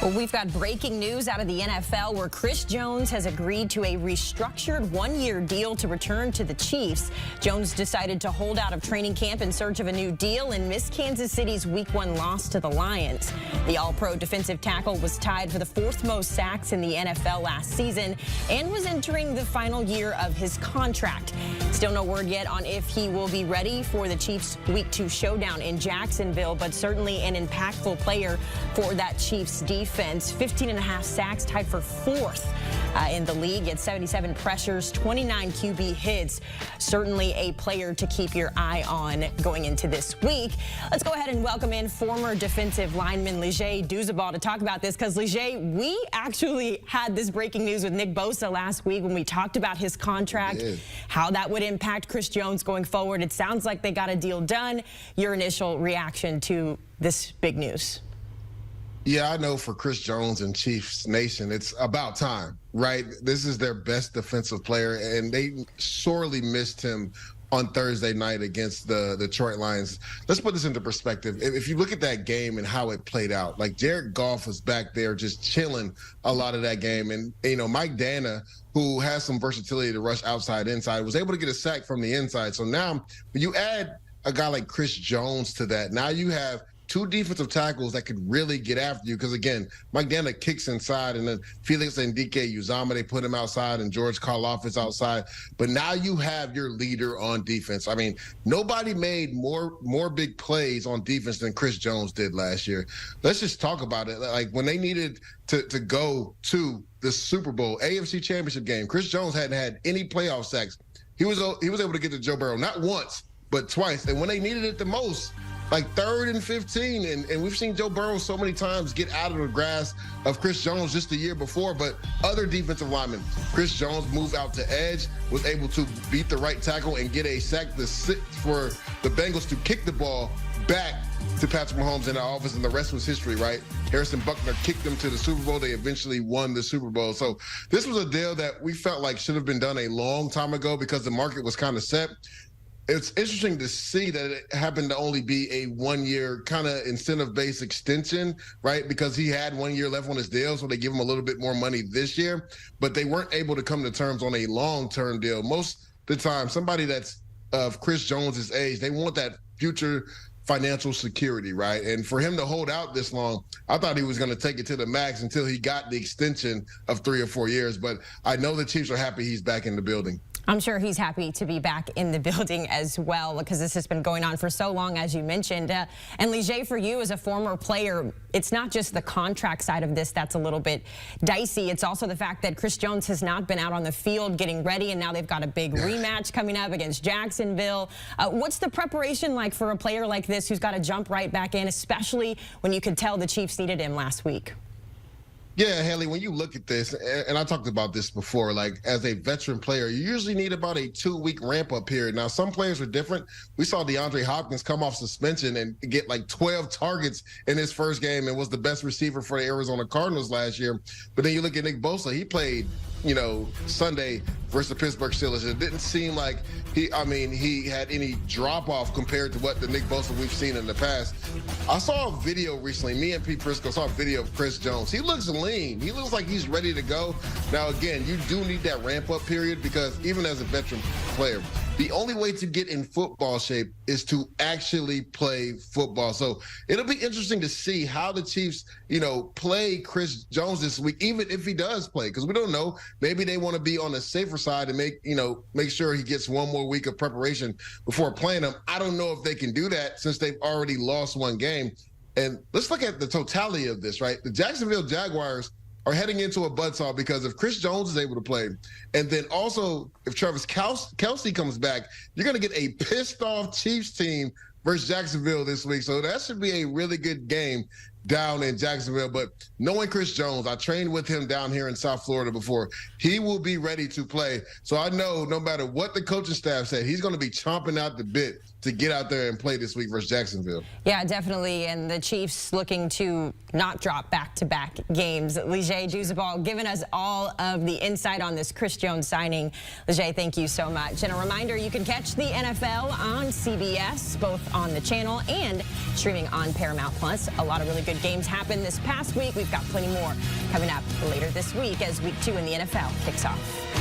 Well, we've got breaking news out of the NFL where Chris Jones has agreed to a restructured one-year deal to return to the Chiefs. Jones decided to hold out of training camp in search of a new deal and missed Kansas City's Week 1 loss to the Lions. The All-Pro defensive tackle was tied for the fourth most sacks in the NFL last season and was entering the final year of his contract. Still no word yet on if he will be ready for the Chiefs' Week 2 showdown in Jacksonville, but certainly an impactful player for that Chiefs defense. 15.5 sacks, tied for fourth in the league at 77 pressures, 29 QB hits. Certainly a player to keep your eye on going into this week. Let's go ahead and welcome in former defensive lineman Douzable to talk about this, because we actually had this breaking news with Nick Bosa last week when we talked about his contract, how that would impact Chris Jones going forward. It sounds like they got a deal done. Your initial reaction to this big news? Yeah, I know for Chris Jones and Chiefs Nation, it's about time, right? This is their best defensive player, and they sorely missed him on Thursday night against the Detroit Lions. Let's put this into perspective. If you look at that game and how it played out, like Jared Goff was back there just chilling a lot of that game. And, you know, Mike Dana, who has some versatility to rush outside, inside, was able to get a sack from the inside. So now when you add a guy like Chris Jones to that, now you have two defensive tackles that could really get after you, because, again, Mike Dana kicks inside, and then Felix and DK Uzama, they put him outside, and George Karlaftis outside. But now you have your leader on defense. I mean, nobody made more big plays on defense than Chris Jones did last year. Let's just talk about it. Like, when they needed to go to the Super Bowl, AFC Championship game, Chris Jones hadn't had any playoff sacks. He was able to get to Joe Burrow, not once, but twice. And when they needed it the most, like 3rd and 15, and we've seen Joe Burrow so many times get out of the grasp of Chris Jones just the year before, but other defensive linemen, Chris Jones moved out to edge, was able to beat the right tackle and get a sack for the Bengals to kick the ball back to Patrick Mahomes in our office, and the rest was history, right? Harrison Buckner kicked them to the Super Bowl. They eventually won the Super Bowl. So this was a deal that we felt like should have been done a long time ago because the market was kind of set. It's interesting to see that it happened to only be a one-year kind of incentive-based extension, right? Because he had 1 year left on his deal, so they give him a little bit more money this year. But they weren't able to come to terms on a long-term deal. Most of the time, somebody that's of Chris Jones's age, they want that future financial security, right? And for him to hold out this long, I thought he was going to take it to the max until he got the extension of 3 or 4 years. But I know the Chiefs are happy he's back in the building. I'm sure he's happy to be back in the building as well, because this has been going on for so long, as you mentioned. And Leger, for you as a former player, it's not just the contract side of this that's a little bit dicey. It's also the fact that Chris Jones has not been out on the field getting ready, and now they've got a big rematch coming up against Jacksonville. What's the preparation like for a player like this who's got to jump right back in, especially when you could tell the Chiefs needed him last week? Yeah, Haley, when you look at this, and I talked about this before, like as a veteran player, you usually need about a 2-week ramp-up period. Now, some players are different. We saw DeAndre Hopkins come off suspension and get like 12 targets in his first game and was the best receiver for the Arizona Cardinals last year. But then you look at Nick Bosa, he played, you know, Sunday versus the Pittsburgh Steelers. It didn't seem like he had any drop-off compared to what the Nick Bosa we've seen in the past. I saw a video recently, me and Pete Prisco saw a video of Chris Jones. He looks lean. He looks like he's ready to go. Now, again, you do need that ramp-up period, because even as a veteran player, the only way to get in football shape is to actually play football. So it'll be interesting to see how the Chiefs, you know, play Chris Jones this week, even if he does play, because we don't know. Maybe they want to be on the safer side and make sure he gets one more week of preparation before playing him. I don't know if they can do that since they've already lost one game. And let's look at the totality of this, right? The Jacksonville Jaguars are heading into a buzzsaw because if Chris Jones is able to play, and then also if Travis Kelce comes back, you're going to get a pissed-off Chiefs team versus Jacksonville this week. So that should be a really good game down in Jacksonville. But knowing Chris Jones, I trained with him down here in South Florida before. He will be ready to play. So I know no matter what the coaching staff said, he's going to be chomping out the bit to get out there and play this week versus Jacksonville. Yeah, definitely. And the Chiefs looking to not drop back-to-back games. Leger Douzable giving us all of the insight on this Chris Jones signing. Leger, thank you so much. And a reminder, you can catch the NFL on CBS, both on the channel and streaming on Paramount+. A lot of really good games happened this past week. We've got plenty more coming up later this week as week 2 in the NFL kicks off.